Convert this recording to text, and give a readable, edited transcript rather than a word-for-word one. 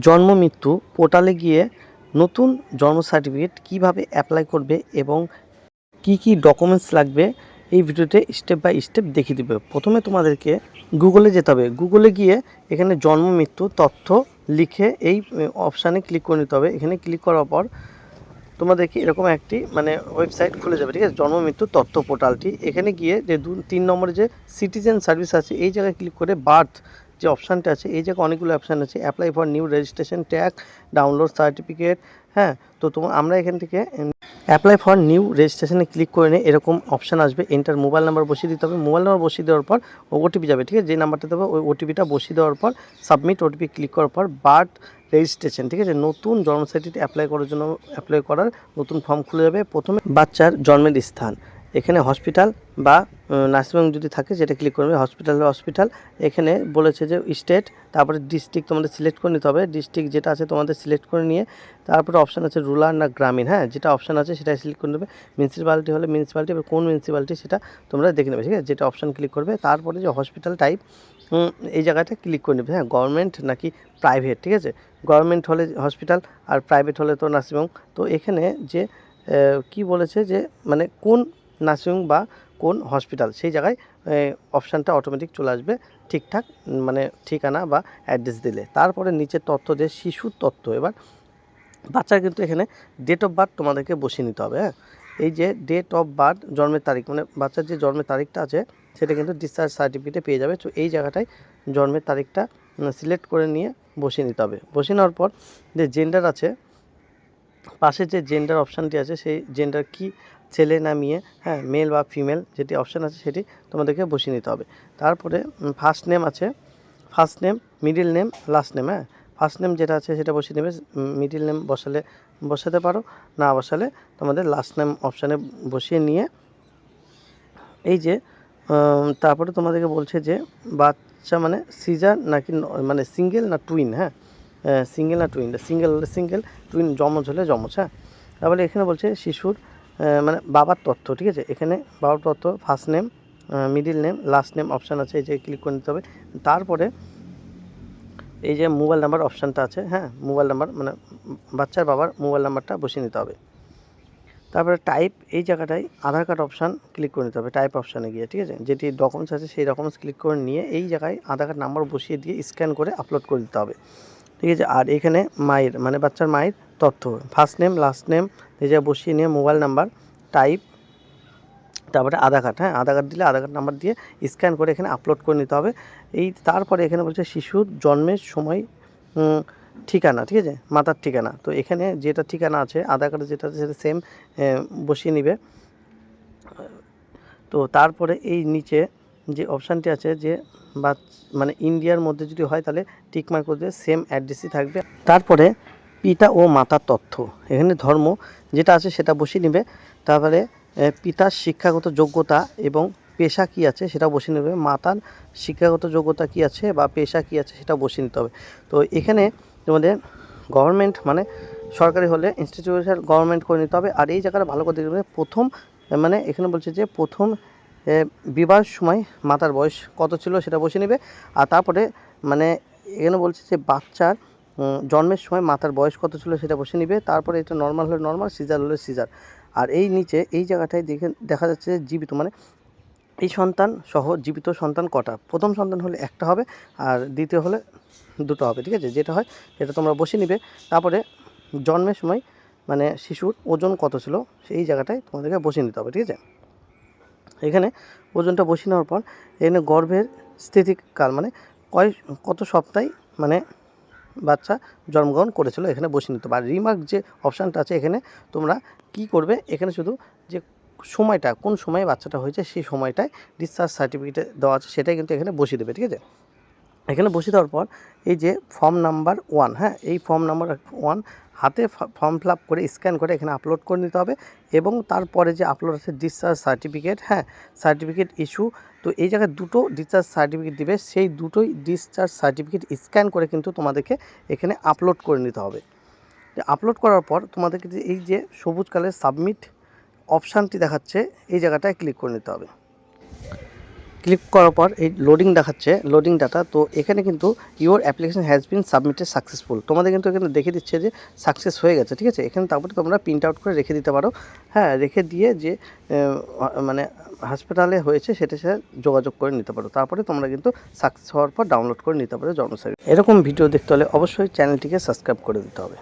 জন্ম মৃত্যু পোর্টালে গিয়ে নতুন জন্ম সার্টিফিকেট কিভাবে অ্যাপ্লাই করবে এবং কি কি ডকুমেন্টস লাগবে এই ভিডিওতে স্টেপ বাই স্টেপ দেখিয়ে দেবে। প্রথমে তোমাদেরকে গুগলে যেতে হবে। গুগলে গিয়ে এখানে জন্ম মৃত্যু তথ্য লিখে এই অপশানে ক্লিক করে নিতে হবে। এখানে ক্লিক করার পর তোমাদেরকে এরকম একটি ওয়েবসাইট খুলে যাবে, ঠিক আছে, জন্ম মৃত্যু তথ্য পোর্টালটি। এখানে গিয়ে যে 3 নম্বরে যে সিটিজেন সার্ভিস আছে এই জায়গায় ক্লিক করে বার্থ যে অপশানটা আছে, এই জায়গায় অনেকগুলো অপশান আছে, apply for new registration tag, download certificate. হ্যাঁ, তো আমরা এখান থেকে অ্যাপ্লাই ফর নিউ রেজিস্ট্রেশনে ক্লিক করে নিয়ে এরকম অপশান আসবে। এন্টার মোবাইল নাম্বার বসিয়ে দিতে হবে। মোবাইল নাম্বার বসিয়ে দেওয়ার পর ওটিপি যাবে, ঠিক আছে, যে নাম্বারটা দেবে ওই ওটিপিটা বসিয়ে দেওয়ার পর সাবমিট ওটিপি ক্লিক করার পর বার্থ রেজিস্ট্রেশন, ঠিক আছে, নতুন জন্ম সার্টিফিকেট অ্যাপ্লাই করার নতুন ফর্ম খুলে যাবে। প্রথমে বাচ্চার জন্মের স্থান, এখানে হসপিটাল বা নার্সিংহোম যদি থাকে সেটা ক্লিক করবে। হসপিটাল এখানে বলেছে যে স্টেট, তারপরে ডিস্ট্রিক্ট তোমাদের সিলেক্ট করে নিতে হবে। ডিস্ট্রিক্ট যেটা আছে তোমাদের সিলেক্ট করে নিয়ে তারপরে অপশান আছে রুরাল না গ্রামীণ, হ্যাঁ, যেটা অপশান আছে সেটাই সিলেক্ট করে নেবে। মিউনিসিপ্যালিটি হলে মিউনিসিপ্যালিটি, এবার কোন মিউনিসিপ্যালিটি সেটা তোমরা দেখে নেবে, ঠিক আছে, যেটা অপশান ক্লিক করবে। তারপরে যে হসপিটাল টাইপ এই জায়গাটা ক্লিক করে নেবে, হ্যাঁ, গভর্নমেন্ট নাকি প্রাইভেট, ঠিক আছে, গভর্নমেন্ট হলে হসপিটাল আর প্রাইভেট হলে তো নার্সিংহোম। তো এখানে যে কি বলেছে যে কোন নার্সিংহোম বা কোন হসপিটাল সেই জায়গায় অপশানটা অটোমেটিক চলে আসবে ঠিকঠাক, ঠিকানা বা অ্যাড্রেস দিলে। তারপরে নিচের তথ্য দিয়ে শিশুর তথ্য। এবার বাচ্চার কিন্তু এখানে ডেট অফ বার্থ তোমাদেরকে বসিয়ে নিতে হবে। হ্যাঁ, এই যে ডেট অফ বার্থ জন্মের তারিখ, বাচ্চার যে জন্মের তারিখটা আছে সেটা কিন্তু ডিসচার্জ সার্টিফিকেটে পেয়ে যাবে। তো এই জায়গাটায় জন্মের তারিখটা সিলেক্ট করে নিয়ে বসিয়ে নিতে হবে। বসিয়ে নেওয়ার পর যে জেন্ডার আছে, পাশে যে জেন্ডার অপশানটি আছে সেই জেন্ডার কি, ছেলে না মেয়ে, হ্যাঁ, মেল বা ফিমেল যেটি অপশান আছে সেটি তোমাদেরকে বসিয়ে নিতে হবে। তারপরে ফার্স্ট নেম আছে, first name, middle name, last name. হ্যাঁ, ফার্স্ট নেম যেটা আছে সেটা বসিয়ে নেবে। মিডিল নেম বসাতে পারো, না বসালে তোমাদের লাস্ট নেম অপশানে বসিয়ে নিয়ে এই যে তারপরে তোমাদেরকে বলছে যে বাচ্চা সিজার নাকি সিঙ্গেল না টুইন। হ্যাঁ, সিঙ্গেল না টুইন, সিঙ্গেল, টুইন যমজ হলে যমজ। হ্যাঁ, তারপরে এখানে বলছে শিশুর বাবার তথ্য, ঠিক আছে, এখানে বাবার তথ্য first name, middle name, last name option আছে, এই যে ক্লিক করে নিতে হবে। তারপরে এই যে মোবাইল নাম্বার অপশানটা আছে, হ্যাঁ, মোবাইল নাম্বার বাচ্চার বাবার মোবাইল নাম্বারটা বসিয়ে নিতে হবে। তারপরে টাইপ, এই জায়গাটায় আধার কার্ড অপশান ক্লিক করে নিতে হবে টাইপ অপশানে গিয়ে, ঠিক আছে, যেটি ডকুমেন্টস আছে সেই ডকুমেন্টস ক্লিক করে নিয়ে এই জায়গায় আধার কার্ড নাম্বার বসিয়ে দিয়ে স্ক্যান করে আপলোড করে দিতে হবে, ঠিক আছে। আর এখানে মায়ের বাচ্চার মায়ের তথ্য ফার্স্ট নেম, লাস্ট নেম এই জায়গায় বসিয়ে নিয়ে মোবাইল নাম্বার, টাইপ, তারপরে আধার কার্ড, হ্যাঁ, আধার কার্ড দিলে আধার কার্ড নাম্বার দিয়ে স্ক্যান করে এখানে আপলোড করে নিতে হবে। তারপরে এখানে বলছে শিশুর জন্মের সময় ঠিকানা, ঠিক আছে, মাতার ঠিকানা। তো এখানে যেটা ঠিকানা আছে আধার কার্ডে যেটা আছে সেটা সেম বসিয়ে নিবে। তো তারপরে এই নিচে যে অপশানটি আছে যে ইন্ডিয়ার মধ্যে যদি হয় তাহলে টিকমার্ক করে দিয়ে সেম অ্যাড্রেসই থাকবে। তারপরে পিতা ও মাতার তথ্য, এখানে ধর্ম যেটা আছে সেটা বসিয়ে নেবে। তারপরে পিতার শিক্ষাগত যোগ্যতা এবং পেশা কি আছে সেটা বসিয়ে নেবে। মাতার শিক্ষাগত যোগ্যতা কি আছে বা পেশা কি আছে সেটা বসিয়ে নিতে হবে। তো এখানে তোমাদের গভর্নমেন্ট সরকারি হলে ইনস্টিটিউশনাল গভর্নমেন্ট করে নিতে হবে। আর এই জায়গাটা ভালো করে দেখবে, প্রথম এখানে বলছে যে প্রথম বিবাহের সময় মাতার বয়স কত ছিল সেটা বসিয়ে নেবে। আর তারপরে এখানে বলছে যে বাচ্চার জন্মের সময় মাতার বয়স কত ছিল সেটা বসিয়ে নেবে। তারপরে এটা নর্মাল হলে নর্মাল, সিজার হলে সিজার। আর এই নিচে এই জায়গাটায় দেখা যাচ্ছে যে জীবিত এই সন্তান সহ জীবিত সন্তান কটা, প্রথম সন্তান হলে একটা হবে আর দ্বিতীয় হলে দুটো হবে, ঠিক আছে, যেটা হয় সেটা তোমরা বসিয়ে নিবে। তারপরে জন্মের সময় শিশুর ওজন কত ছিল সেই জায়গাটায় তোমাদেরকে বসিয়ে নিতে হবে, ঠিক আছে। এখানে ওজনটা বসিয়ে নেওয়ার পর এখানে গর্ভের স্থিতিকাল কত সপ্তাহে বাচ্চা জন্মগ্রহণ করেছিল এখানে বসিয়ে নিতে হবে। আর রিমার্ক যে অপশানটা আছে এখানে তোমরা কি করবে, এখানে শুধু যে সময়টা কোন সময়ে বাচ্চাটা হয়েছে সেই সময়টায় ডিসচার্জ সার্টিফিকেটে দেওয়া আছে সেটাই কিন্তু এখানে বসিয়ে দেবে, ঠিক আছে। এখানে বসিয়ে দেওয়ার পর এই যে ফর্ম নাম্বার 1, হ্যাঁ, এই ফর্ম নাম্বার 1 হাতে ফর্ম ফিল আপ করে স্ক্যান করে এখানে আপলোড করে নিতে হবে। এবং তারপরে যে আপলোড আছে ডিসচার্জ সার্টিফিকেট, হ্যাঁ, সার্টিফিকেট ইস্যু। তো এই জায়গায় দুটো ডিসচার্জ সার্টিফিকেট দিবে, সেই দুটোই ডিসচার্জ সার্টিফিকেট স্ক্যান করে কিন্তু তোমাদেরকে এখানে আপলোড করে নিতে হবে। আপলোড করার পর তোমাদেরকে এই যে সবুজ কালারের সাবমিট অপশানটি দেখাচ্ছে এই জায়গাটায় ক্লিক করে নিতে হবে। ক্লিক করার পর এই লোডিং দেখাচ্ছে, লোডিং ডাটা। তো এখানে কিন্তু your application has been submitted successful, তোমাদের কিন্তু এখানে দেখে দিচ্ছে যে সাকসেস হয়ে গেছে, ঠিক আছে। এখানে তারপরে তোমরা প্রিন্ট আউট করে রেখে দিতে পারো, হ্যাঁ, রেখে দিয়ে যে মানে হাসপাতালে হয়েছে সেটার সাথে যোগাযোগ করে নিতে পারো। তারপরে তোমরা কিন্তু সাকসেস হওয়ার পর ডাউনলোড করে নিতে পারো জন্ম সার্টিফিকেট। এরকম ভিডিও দেখতে হলে অবশ্যই চ্যানেলটিকে সাবস্ক্রাইব করে দিতে হবে।